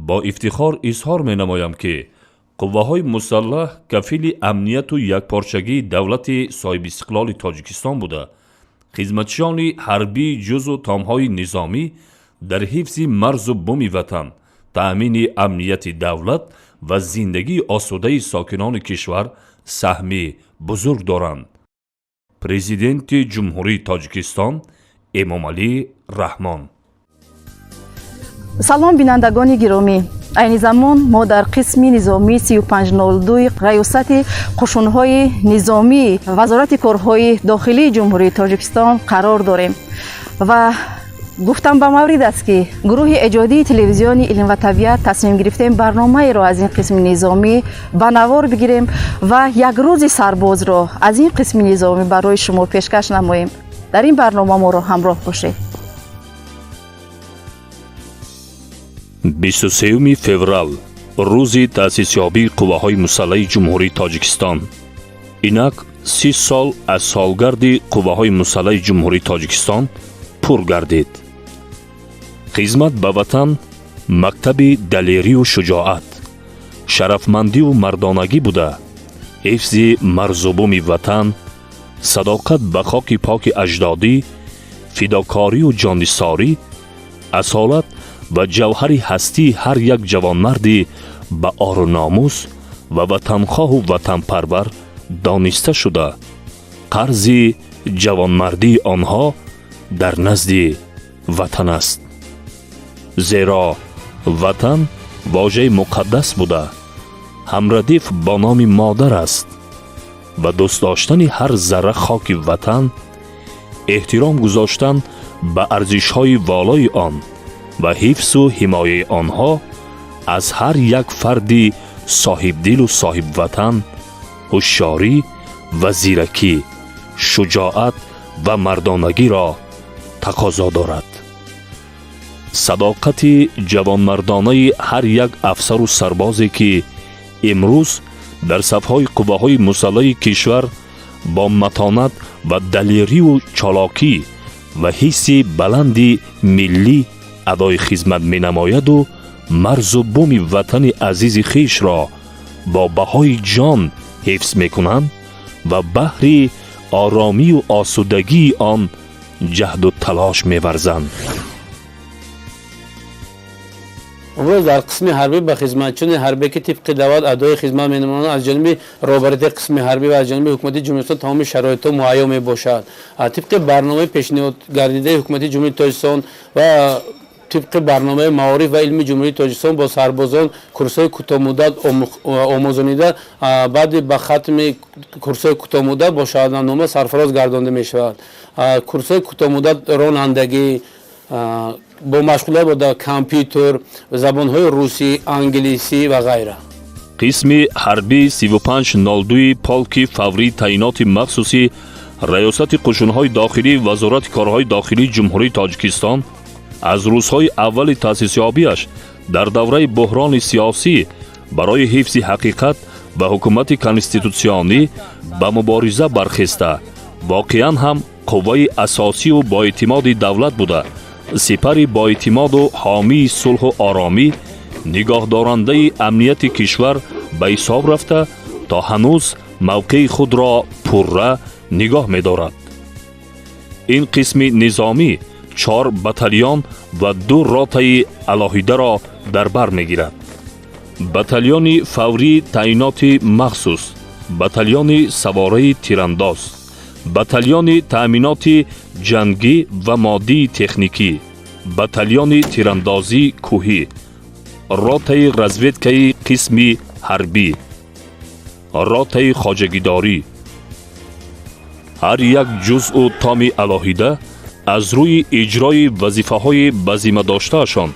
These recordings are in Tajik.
با افتخار اظهار می نمایم که قوه‌های مسلح کفیل امنیت و یکپارچگی دولت صاحب استقلال تاجیکستان بوده. خدمتچیان حربی جزو تامهای نظامی در حفظ مرز و بوم وطن، تأمین امنیت دولت و زندگی آسوده ساکنان کشور سهمی بزرگ دارند. پرزیدنت جمهوری تاجیکستان امامعلی رحمان. салом бинандагони гиромӣ, айни замон мо дар қисми низомии 3502 раёсати қушунҳои низомии вазорати корҳои дохилии ҷумҳурии тоҷикистон қарор дорем ва гуфтам ба маврид аст ки гурӯҳи эҷодии телевизиони илм ва табиат тасмим гирифтем барномаеро аз ин қисми низомӣ ба навор бигирем ва як рӯзи сарбозро аз ин қисми низомӣ барои шумо пешкаш намоем. дар ин барнома моро ҳамроҳ бошед. 23 феврал рӯзи таъсисёбии қувваҳои мусаллаҳи ҷумҳурии тоҷикистон. инак 30 сол аз солгарди қувваҳои мусаллаҳи ҷумҳурии тоҷикистон пур гардид. хизмат ба ватан мактаби далерию шуҷоат, шарафмандию мардонагӣ буда, ҳифзи марзубуми ватан, садоқат ба хоки поки аҷдодӣ, фидокорию ҷонисорӣ, асолат ва ҷавҳари ҳастии ҳар як ҷавонмарди ба ору номус ва ватанхоҳу ватанпарвар дониста шуда, қарзи ҷавонмардии онҳо дар назди ватан аст. зеро ватан воҷаи муқаддас буда, ҳамрадиф бо номи модар аст ва дӯст доштани ҳар зарра хоки ватан, эҳтиром гузоштан ба арзишҳои волои он ва ҳифзу ҳимояи онҳо аз ҳар як фарди соҳибдилу соҳибватан ҳушёрӣ ва зиракӣ, шуҷоат ва мардонагиро тақозо дорад. садоқати ҷавонмардонаи ҳар як афсару сарбозе ки имрӯз дар сафҳои қувваҳои мусаллаҳи кишвар бо матонат ва далерию чолокӣ ва ҳисси баланди миллӣ адои хизмат менамояду марзу буми ватани азизи хишро бо баҳои ҷон ҳифз мекунанд ва баҳри оромию осудагии он ҷаҳду талош меварзанд. امروز در قسم حربی به خدمتچیان حربی که طبق دعوت ادای خدمت می‌نمایند از جانب رهبری قسم حربی و از جانب حکومت جمهوری اسلامی تمام شرایط مهیا میباشد. طبق برنامه پیشنهاد گردیده حکومت جمهوری تاجیکستان و طبق برنامه معارف و علمی جمهوری تاجیکستان با سربازان کورس‌های کوتاه مدت آموزانیده بعد به ختم کورس‌های کوتاه مدت با شهادتنامه سرفراز گردانده می‌شود. کورس‌های کوتاه مدت رانندگی با مشغولیت با کامپیوتر، زبان‌های روسی، انگلیسی و غیره. قسم حربی 3502 پالکی فوری تعیینات مخصوصی ریاست قشون‌های داخلی وزارت کارهای داخلی جمهوری تاجیکستان از روزهای اول تأسیس‌یابی‌اش در دوره بحران سیاسی برای حفظ حقیقت و حکومت کنستیتوسیونی به مبارزه برخاسته، واقعاً هم قوه اساسی و با اعتماد دولت بوده، سپری با اعتماد و حامی صلح و آرامی، نگاهدارنده امنیت کشور به حساب رفته تا هنوز موقع خود را پرره نگاه می‌دارد. این قسم نظامی 4 بتالیون و 2 راته علاهیده را در بر می‌گیرد. بتالیون فوری تعیینات مخصوص، بتالیون سواره تیرانداز، بتالیون تأمینات جنگی و مادی تکنیکی، بتالیون تیراندازی کوهی، راته رزویدکه قسم حربی، راته خواجگیداری. هر یک جزء و تام علاهیده از روی اجرای وظیفه‌های بزیمه داشته‌شان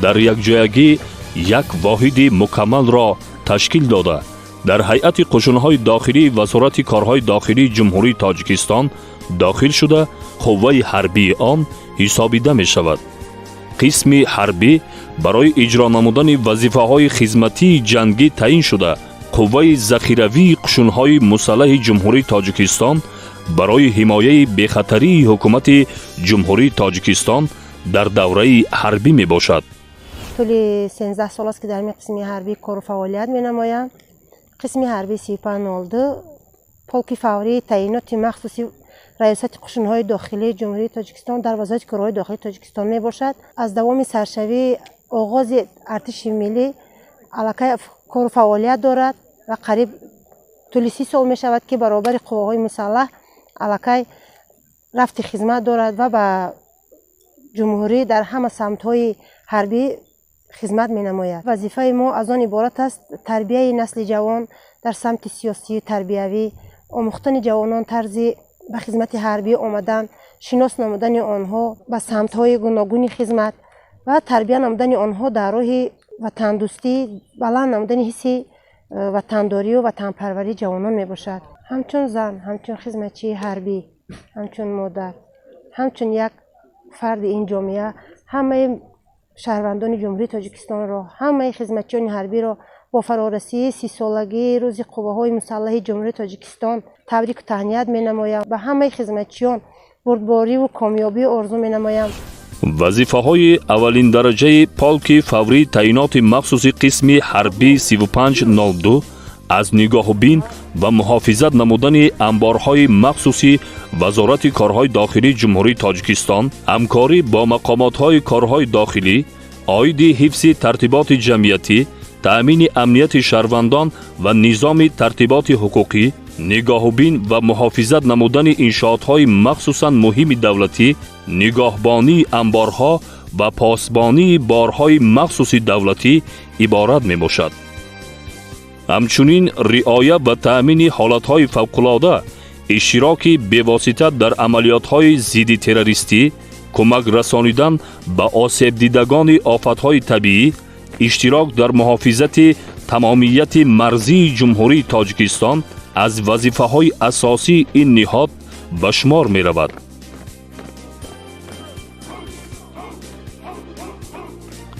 در یک جایگی یک واحد مکمل را تشکیل داده در هیئت قشون‌های داخلی وزارت کارهای داخلی جمهوری تاجیکستان داخل شده قوه حربی آن حسابیده می شود. قسم حربی برای اجرا نمودن وظیفه‌های خدمتی جنگی تعیین شده قوه ذخیروی قشون‌های مسلح جمهوری تاجیکستان برای حمایه بخطری حکومت جمهوری تاجیکستان در دوره حربی می باشد. طول 13 سال است که در این قسمی حربی کار و فعالیت می‌نمایم. قسمی حربی 3502 پولک فوری تعیینات مخصوصی ریاست قشون‌های داخلی جمهوری تاجیکستان در وزارت کارهای داخلی تاجیکستان میباشد. از دوام سرشوی آغاز ارتش ملی علاقه کار و فعالیت دارد و قریب طول 30 سال می شود که برابر قواهای مسلح علاقه رفت خدمت دارد و به جمهوری در همه سمت‌های حربی خدمت می نماید. وظیفه ما از آن عبارت است تربیت نسل جوان در سمت سیاسی تربیوی، آموختن جوانان طرز به خدمت حربی آمدن، شناس نمودن آنها به سمت‌های گوناگون خدمت و تربیت نمودن آنها در راه وطن دوستی، بلند نمودن حس وطنداری و وطن پروری جوانان می باشد. همچون زن، همچون خدمتچی حربی، همچون مادر، همچون یک فرد این جامعه، همه شهروندان جمهوری تاجیکستان را، همه خدمتچیان حربی را با فرارسی 30 سالگی روز قواهای مسلح جمهوری تاجیکستان تبریک و تهنیت می نمایم. به همه خدمتچیان بردباری و کامیابی آرزو می نمایم. وظیفه‌های اولین درجه پالک فوری تعیینات مخصوصی قسم حربی 3502 از نگاه بین و محافظت نمودن انبارهای مخصوصی وزارت کارهای داخلی جمهوری تاجیکستان، همکاری با مقامات‌های کارهای داخلی، عاید حفظ ترتیبات جمعیتی، تأمین امنیت شهروندان و نظام ترتیبات حقوقی، نگاهبین و محافظت نمودن انشاءات‌های مخصوصاً مهم دولتی، نگاهبانی انبارها و پاسبانی بارهای مخصوصی دولتی عبارت میباشد. همچنین رعایت و تأمین حالت‌های فوق‌العاده، اشتراک بواسطه در عملیات‌های ضد تروریستی، کمک رسانیدن به آسیب دیدگان آفت‌های طبیعی، اشتراک در محافظت تمامیت مرزی جمهوری تاجیکستان از وظیفه‌های اساسی این نهاد به شمار می‌رود.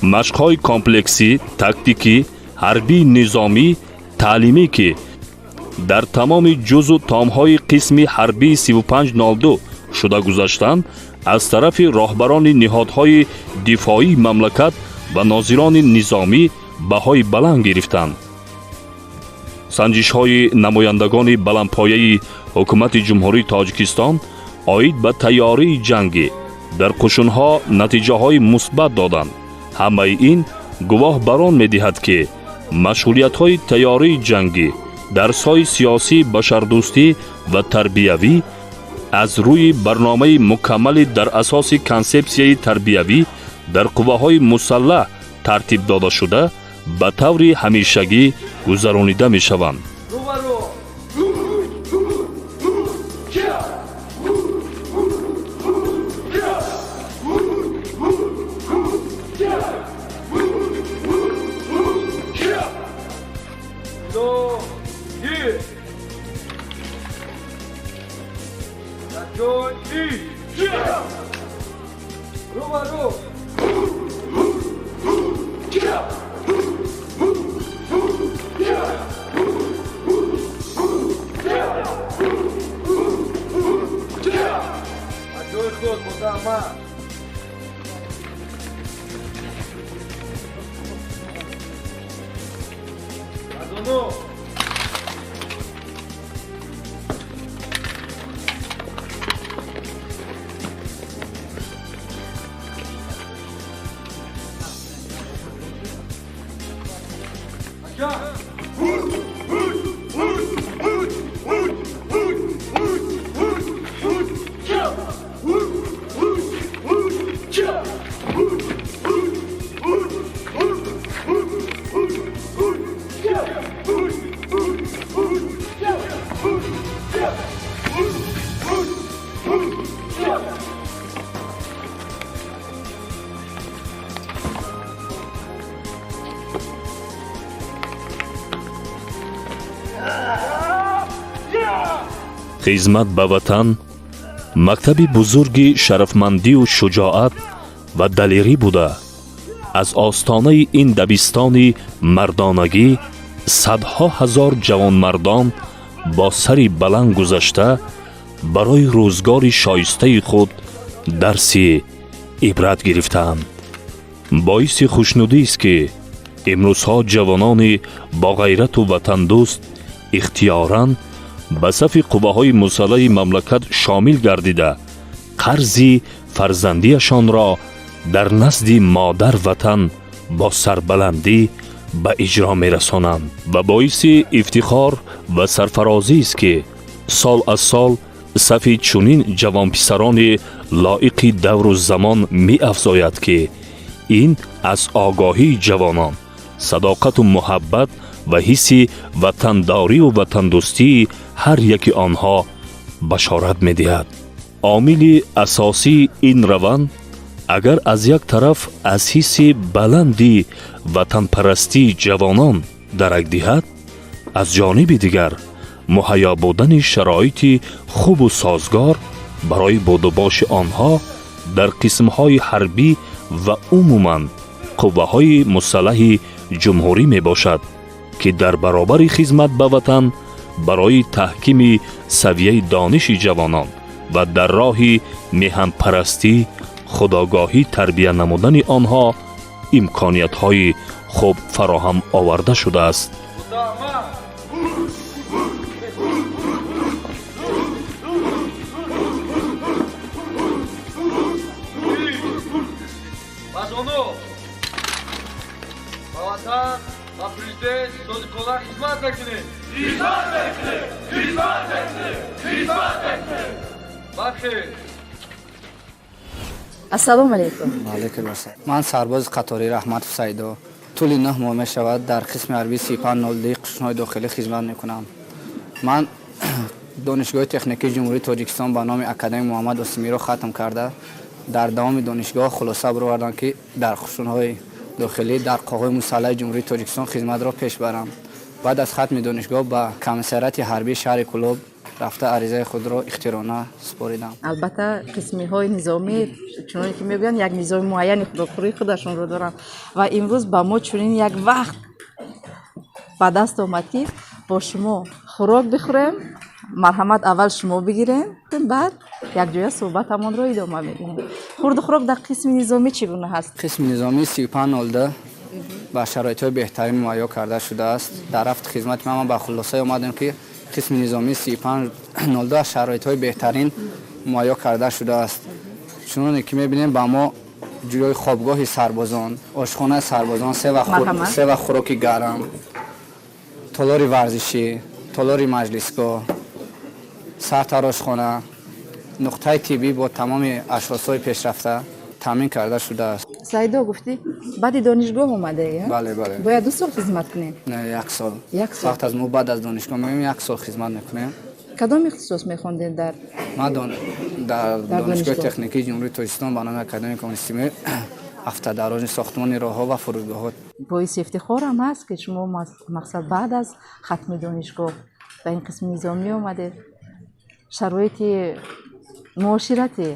مشق‌های کامپلکسی، تاکتیکی، حربی نظامی، تعلیمی که در تمام جزء تام‌های قسم حربی 3502 شده گذاشتند از طرف راهبران نهادهای دفاعی مملکت و ناظران نظامی بهای بلند گرفتند. سنجش‌های نمایندگان بلندپایه حکومت جمهوری تاجیکستان عاید به تیاری جنگی در قشون‌ها نتیجه‌های مثبت دادند. همه این گواه بران می‌دهد که مسئولیت‌های تیاری جنگی، درس‌های سیاسی، بشردوستی و تربیوی از روی برنامه مکمل در اساس کنسپسیای تربیوی در قواهای مسلح ترتیب داده شده به طور همیشگی گذرانیده می‌شوند. خدمت به وطن مکتبی بزرگی شرفمندی و شجاعت و دلیری بوده. از آستانه این دبستان مردانگی صدها هزار جوان مردان با سری بلند گذشته برای روزگار شایسته خود درسی عبرت گرفتند. боиси хушнудист ки имрӯзҳо ҷавонони боғайрату ватандӯст ихтиёран ба сафи қувваҳои мусаллаҳи мамлакат шомил гардида қарзи фарзандиашонро дар назди модар ватан бо сарбаландӣ ба иҷро мерасонанд ва боиси ифтихор ва сарфарозист ки сол аз сол сафи чунин ҷавонписарони лоиқи давру замон меафзояд ки ин аз огоҳии ҷавонон садоқату муҳаббат ва ҳисси ватандорию ватандӯстии ҳар яки онҳо башорат медиҳад. омили асосии ин раванд агар аз як тараф аз ҳисси баланди ватанпарастии ҷавонон дарак диҳад, аз ҷониби дигар муҳайё будани шароити хубу созгор барои будубоши онҳо дар қисмҳои ҳарбӣ ва умуман қувваҳои мусаллаҳи ҷумҳурӣ мебошад ки дар баробари хизмат ба ватан барои таҳкими савияи дониши ҷавонон ва дар роҳи меҳанпарастӣ худогоҳӣ тарбия намудани онҳо имкониятҳои хуб фароҳам оварда шудааст. ассалому алайкум. алайкум ассалом. Ман сарбози қатори Раҳмат Ҳусайдо тӯли 9 моҳ мешавад дар қисми ҳарбии 3502 қушунҳои дохилӣ хизмат мекунам. Ман донишгоҳи техникии ҷумҳурии Тоҷикистон ба номи Академияи Муҳаммад Осимиро хатм карда дар давоми донишгоҳ хулоса бировардам ки дар қушунҳои дохилӣ дар қоғои мусаллаҳи ҷумҳурии Тоҷикистон хизматро пеш барам. баъд аз хатми донишгоҳ ба комиссарияти ҳарбии шаҳри Кӯлоб рафта аризаи худро ихтирона супоридам. албатта қисмиҳои низомӣ чуноне ки мегӯянд як низоми муайяни худокории худашонро доранд ва имрӯз ба мо чунин як вақт ба даст омад ки бо шумо хӯрок бихӯрем, марҳамат аввал шумо бигирем, баъд якҷоя суҳбатамонро идома медиҳем. хурду хӯрок дар қисми низомӣ чӣ гуна ҳаст? қисми низомии 3502 ба шароитҳои беҳтарин муайё карда шудааст. дар рафти хизмати ман ба хулосае омадем ки қисми низомии 3502 аз шароитҳои беҳтарин муайё карда шудааст. чуноне ки мебинем ба мо ҷойи хобгоҳи сарбозон, ошхонаи сарбозон, се вақт хӯроки гарм, толори варзишӣ, толори маҷлисгоҳ, сартарошхона, нуқтаи тиббӣ бо тамоми ашхосҳои пешрафта таъмин карда шудааст. Саидо гуфтӣ баъди донишгоҳ омадаи? бале бале. бояд 2 сол хизмат кунем? Не, 1 сол. Як сол. вақт аз мо баъд аз донишгоҳ меоем 1 сол хизмат мекунем. кадом ихтисос мехондед дар ман дар донишгоҳи донишгоҳ? техникии ҷумҳурии Тоҷикистон ба номи Академияи Коммунистии автодарожни сохтмони роҳҳо ва фурудгоҳҳо. боиси ифтихорам ҳаст ки шумо мақсад баъд аз хатми донишгоҳ ба ин қисми низомӣ омадед. шароити муоширати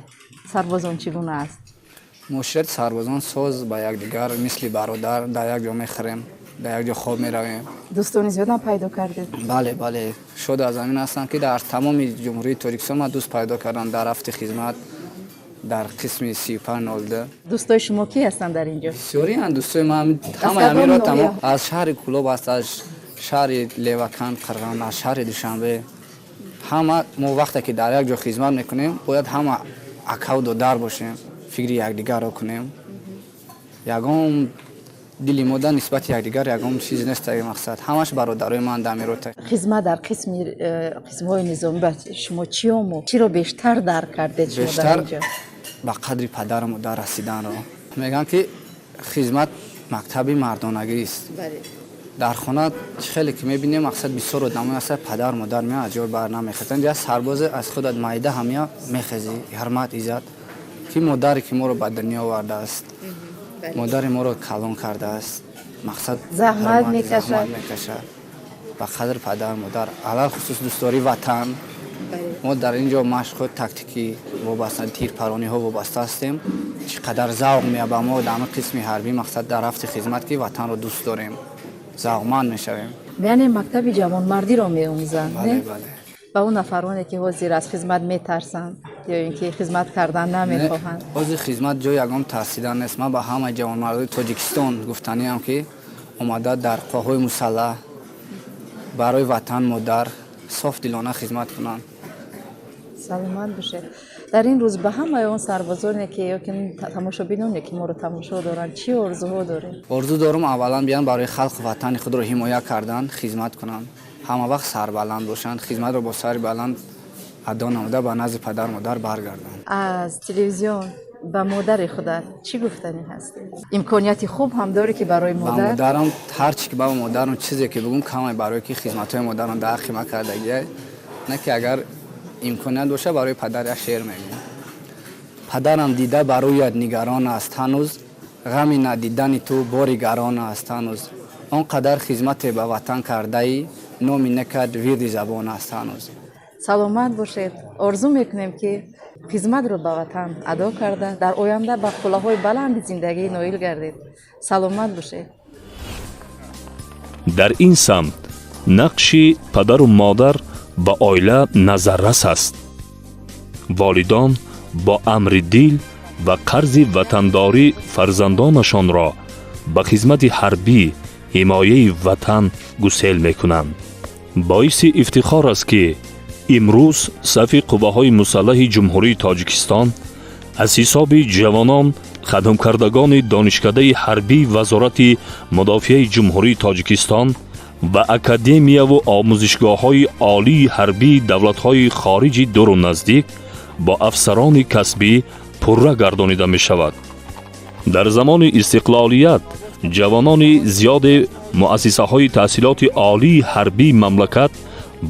сарбозон чӣ гуна аст? муоширати сарбозон соз ба якдигар мисли бародар дар як ҷо мехӯрем, дар як ҷо хоб меравем. дӯстони зиёдам пайдо кардед? бале бале, шод аз амин ҳастам ки дар тамоми ҷумҳурии Тоҷикистон ман дӯст пайдо кардам дар рафти хизмат дар қисми 3502. дӯстои шумо ки ҳастанд дар ин ҷо? бисёрианд дӯстои ман ҳамаи амиро тамом аз шаҳри Кӯлоб аст, аз шаҳри Левакан, Қирған, аз шаҳри Душанбе. ҳама мо вақте ки дар як ҷо хизмат мекунем бояд ҳама акаву додар бошем, фикри якдигарро кунем. ягон дили мо дар нисбати якдигар ягон чиз нест. мақсад ҳамаш бародарои ман дамирота. хизмат дар қисмҳои низомӣ ба шумо чӣ омӯхт? чиро бештар дарк кардед шумо дар бештар ин ҷо? ба қадри падару модар расиданро мегӯям ки хизмат мактаби мардонагист. дар хона хеле ки мебинем мақсад бисёр одамон аст падар модар меан аз ҷой бар намехезанд. як сарбозе аз худат майда ҳамя мехезӣ ҳурмат иззат ки модаре ки моро ба дунё овардааст, модари моро калон кардааст, мақсад заҳмат мекашад ба қадри падар модар. алал хусус дӯстдории ватан. мо дар ин ҷо машқҳо тактикӣ вобаста тирпарониҳо вобаста ҳастем. чӣ қадар завқ меояд ба мо дар қисми ҳарбӣ мақсад дар рафти хизмат ки ватанро дӯст дорем, завқманд мешавем. яъне мактаби ҷавонмардиро меомӯзанд? бале бале. ба он нафароне ки ҳозир аз хизмат метарсанд یا اینکه خدمت کردن نمیخواهند؟ باز خدمت جای یگام تحصیلان نیست. من با همه جوانمردای تاجیکستان گفتنیم که اومده در قوای مسلح برای وطن مادر صاف دلانه خدمت کنند. سلامت باشه. در این روز به همه اون سربازانی که یا که تماشابینانی که ما رو تماشا دارن چی آرزوها داره؟ آرزو دارم اولا بیان برای خلق وطن خود رو حمایت کردن، خدمت کنند. همه وقت سربلند باشند، خدمت رو با سر بلند ادا نموده به نزد پدر مادر برگردند. از تلویزیون به مادر خودت چی گفتنی هستی؟ امکانیت خوب هم داری که برای با مادر؟ مادرم هر چی که با مادرم چیزی که بگم کمه برای که خدمت‌های مادرم در خدمت کردگیه. نه که اگر امکانیت باشه برای پدر شعر میگم. پدرم دیده برایت نگران است هنوز، غم ندیدن تو باری گران است هنوز. آنقدر خدمت به وطن کرده ای، نامی نکرد ورد زبان است هنوز. سلامت باشید. آرزو میکنیم که خدمت رو به وطن ادا کرده در آینده به کلاهای بلند زندگی نائل گردید. سلامت باشید. در این سمت نقش پدر و مادر به عائله نظررس است. والدان با امر دل و قرض وطنداری فرزندانشان را به خدمت حربی حمایه وطن گسیل میکنند. باعث افتخار است که امروز صف قوه‌های مسلح جمهوری تاجیکستان از حساب جوانان خدمکردگان دانشکده حربی وزارت مدافع جمهوری تاجیکستان و اکادمیا و آموزشگاه‌های عالی حربی دولت‌های خارجی دور و نزدیک با افسران کسبی پرره گردانیده می‌شود. در زمان استقلالیت جوانان زیاد مؤسسه‌های تحصیلات عالی حربی مملکت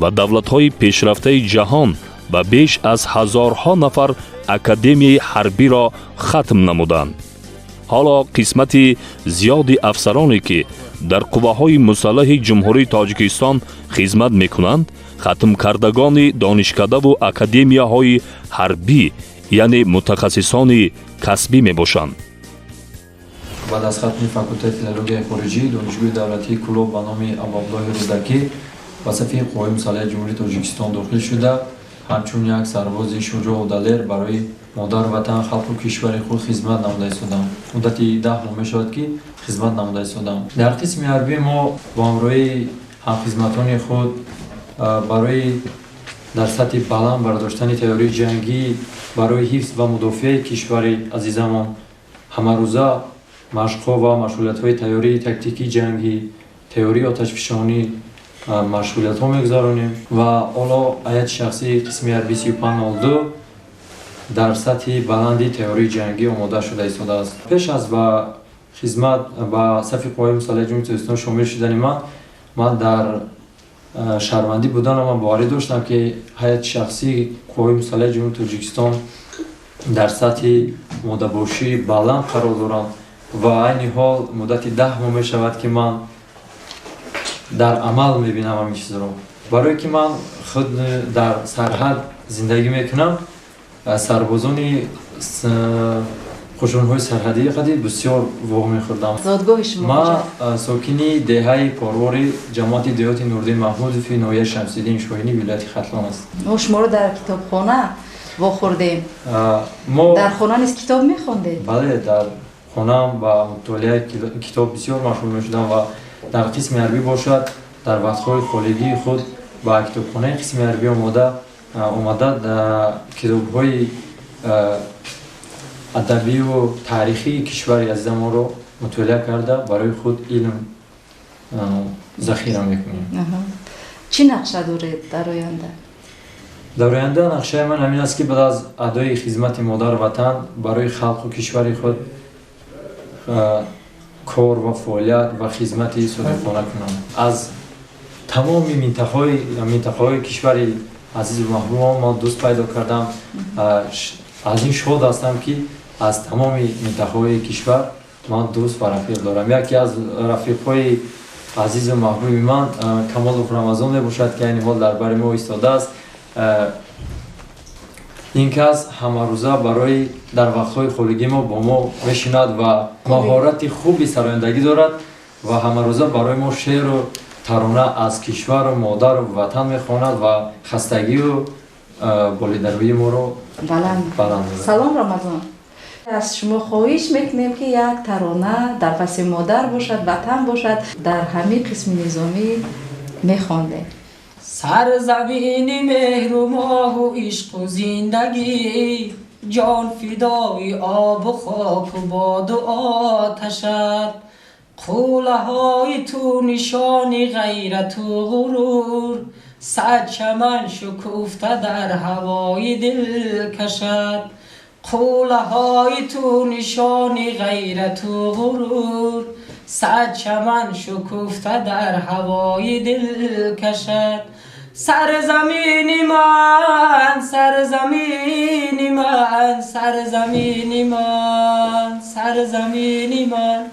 و دولت‌های پیشرفته جهان و بیش از هزارها نفر اکادمیای حربی را ختم نمودند. حالا قسمت زیاد افسرانی که در قوه‌های مسلح جمهوری تاجیکستان خدمت می‌کنند، ختم کردگان دانشکده و اکادمیاهای حربی یعنی متخصصان کسبی میباشند. بعد از ختم فاکولته فیلولوژی خارجی دانشگاه دولتی کلوب به نام عبدالله رودکی به صف قوای مسلح جمهوری تاجیکستان داخل شده، همچون یک سرباز شجاع و دلیر برای مادر وطن خلق و کشور خود خدمت نموده ایستادم. مدتی 10 ماه میشود که خدمت نموده ایستادم. در قسم حربی ما با همراهی همخدمتان خود برای در سطح بلند برداشتن تیاری جنگی برای حفظ و مدافع کشور عزیزمان همه روزه مشق‌ها و مشغولیت‌های تیاری تاکتیکی جنگی، تیاری آتشفشانی مشغولیت‌ها می‌گذرانیم و حالا هیئت شخصی قسم حربی 3502 در سطح بلند تیاری جنگی آماده شده ایستاده است. پیش از به خدمت به صف قوای مسلح جمهوری تاجیکستان شامل شدن من در شهروندی بودن من باوری داشتم که هیئت شخصی قوای مسلح جمهوری تاجیکستان در سطح مدباشی بلند قرار دارند و این حال مدت 10 ماه می شود که من در عمل می بینم همین چیز رو. برای که من خود در سرحد زندگی میکنم، سربازان قشون‌های سرحدی خودی بسیار واقع می‌خوردم. زادگاه شما من ساکنی دهه پاروری جماعت دیهات نوردین محمودی ناحیه شمس‌الدین شاهینی ولایت ختلان است. ما شما رو در کتابخانه واخوردیم. ما در خانه نیست کتاب می‌خوندید؟ بله، در خانه‌ام با مطالعه کتاب بسیار مشغول می‌شدم و در قسم عربی باشد در وقت‌های خالگی خود با کتابخانه قسم عربی آمده کتاب‌های ادبی و تاریخی کشور عزیزمان رو مطالعه کرده برای خود علم ذخیره میکنیم. چی نقشه دارید در آینده؟ در آینده نقشه من همین است که بعد از ادای خدمت مادر وطن برای خلق و کشور خود کار و فعالیت و خدمت صادقانه کنم. از تمام منطقه‌های کشور عزیز و محبوب ما دوست پیدا کردم. از این شاد هستم که از تمام منطقه‌های کشور من دوست و رفیق دارم. یکی از رفیق‌های عزیز و محبوب من کمال رمضان میباشد که این حال در بر ما ایستاده است. این کس همه روزه برای در وقت‌های خالگی ما با ما میشیند و مهارت خوبی سرایندگی دارد و همه روزه برای ما شعر و ترانه از کشور و مادر و وطن میخواند و خستگی و با لیدروی ما رو بلند. سلام رمضان. از شما خواهش میکنیم که یک ترانه در پس مادر باشد، وطن باشد، در همه قسم نظامی میخوانده. سرزمین مهر و ماه و عشق و زندگی، جان فدای آب و خاک و باد و آتشت. قوله های تو نشان غیرت و غرور، صد چمن شکفته در هوای دل کشد. قوله های تو نشان غیرت و غرور، صد چمن شکفته در هوای دل کشد. سرزمین من، سرزمین من، سرزمین من، سرزمین من،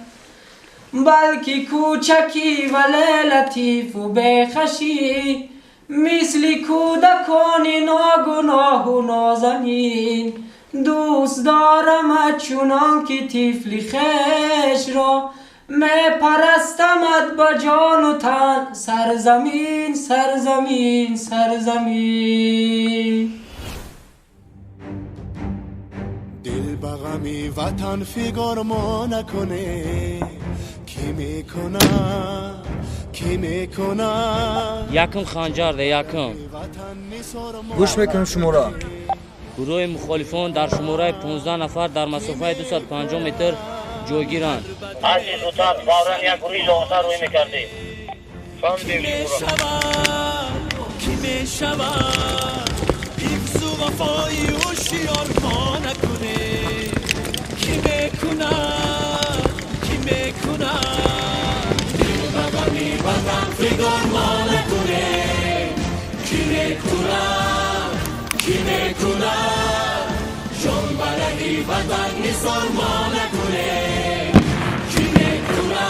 بلکه کوچکی ولی لطیف و بخشی، مثل کودکان ناگناه و نازنین. دوست دارم چونان که طفل خویش را، می پرستمت با جان و تن. سرزمین، سرزمین، سرزمین. دل بغمی وطن فکر ما نکنه، کی میکنه کی میکنه. یکم خنجر ده یکم. گوش میکنم شما را. گروه مخالفان در شماره 15 نفر در مسافه 250 متر جوگیرند. عزیز لطفاً فوراً یک گروه لغتا روی میکردیم. فهمیدیم شما. کی میشود حفظ و وفایی هوشیار ما نکنه، کی میکنه کی میکنه. دل بغمی وطن فکر ما نکنه، کی میکنه کی میکنه. جان برای وطن نثار ما نکنه، کی میکنه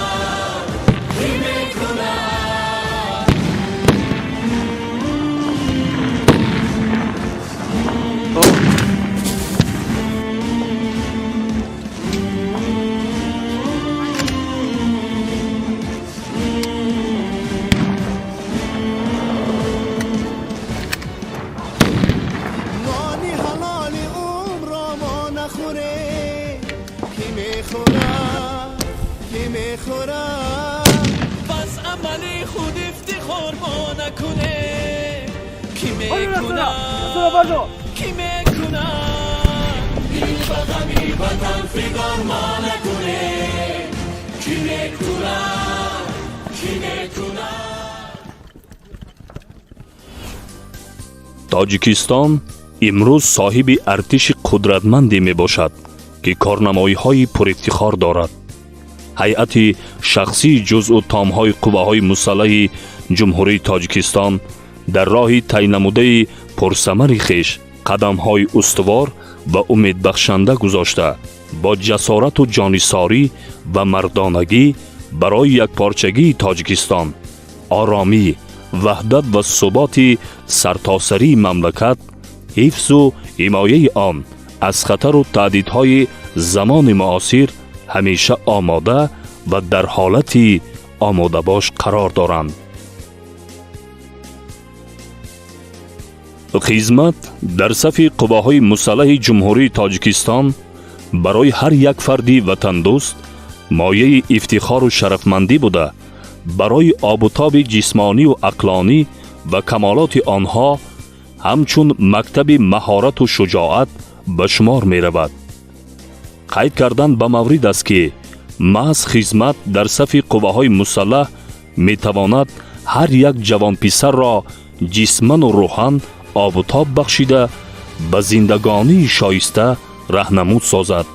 کی میکنه. بس عملی خود افتخار ما نکنه، کی میکنه کی میکنه. دل بغمی وطن فکر ما نکنه، کی میکنه کی میکنه. تاجیکستان امروز صاحب ارتش قدرتمندی می باشد که کارنمایی های پر افتخار دارد. هیئت شخصی جزء تامهای قوه‌های مسلح جمهوری تاجیکستان در راه طی نموده پرثمر خویش قدم‌های استوار و امیدبخشنده گذاشته، با جسارت و جانیساری و مردانگی برای یکپارچگی تاجیکستان، آرامی، وحدت و ثبات سرتاسری مملکت، حفظ و حمایه آن از خطر و تهدیدهای زمان معاصر همیشه آماده و در حالت آماده باش قرار دارند. خدمت در صف قواهای مسلح جمهوری تاجیکستان برای هر یک فردی وطن دوست مایه افتخار و شرفمندی بوده. برای آب و تاب جسمانی و عقلانی و کمالات آنها همچون مکتب مهارت و شجاعت به شمار می رود. قید کردن به مورد است که محض خدمت در صف قواهای مسلح می تواند هر یک جوان پسر را جسماً و روحاً آب و تاب بخشیده به زندگانی شایسته راهنمود سازد.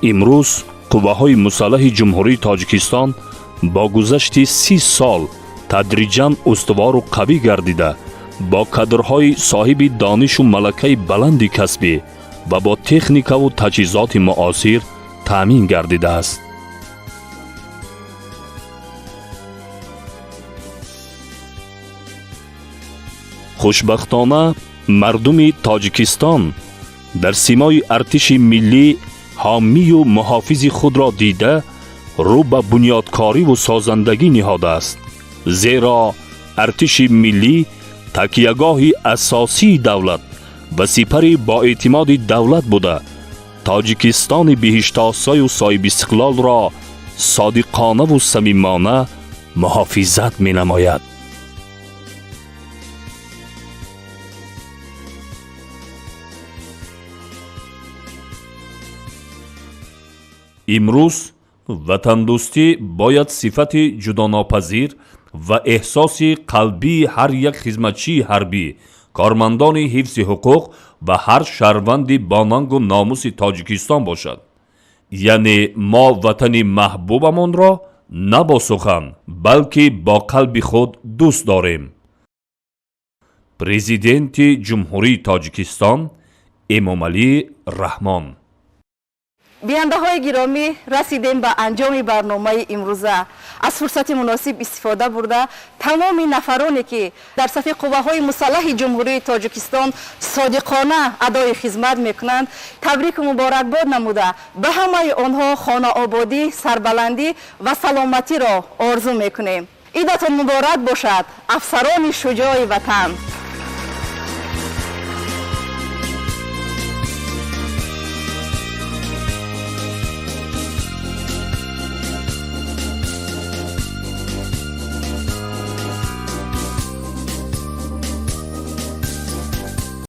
امروز قواهای مسلح جمهوری تاجیکستان با گذشت 30 سال تدریجاً استوار و قوی گردیده، با کادرهای صاحب دانش و ملکه بلند کسبی و با تکنیک و تجهیزات معاصر تامین گردیده است. خوشبختانه مردم تاجیکستان در سیمای ارتش ملی حامی و محافظ خود را دیده رو به بنیادکاری و سازندگی نهاده است، زیرا ارتش ملی تکیهگاهی اساسی دولت و سپری با اعتماد دولت بوده تاجیکستان بهشت‌آسای و صاحب استقلال را صادقانه و صمیمانه محافظت می نماید. امروز وطندوستی باید صفت جداناپذیر و احساس قلبی هر یک خدمتچی حربی، کارمندان حفظ حقوق و هر شهروند با ننگ و ناموس تاجیکستان باشد. یعنی ما وطن محبوبمان را نه با سخن بلکه با قلب خود دوست داریم. پرزیدنت جمهوری تاجیکستان امامعلی رحمان. بیننده های گرامی، رسیدیم به انجام برنامه امروزه. از فرصت مناسب استفاده برده تمام نفرانی که در صف قوه های مسلح جمهوری تاجیکستان صادقانه ادای خدمت میکنند تبریک و مبارکباد نموده به همه آنها خانه آبادی، سربلندی و سلامتی را آرزو میکنیم. عیدتان مبارک باشد افسران شجاع وطن.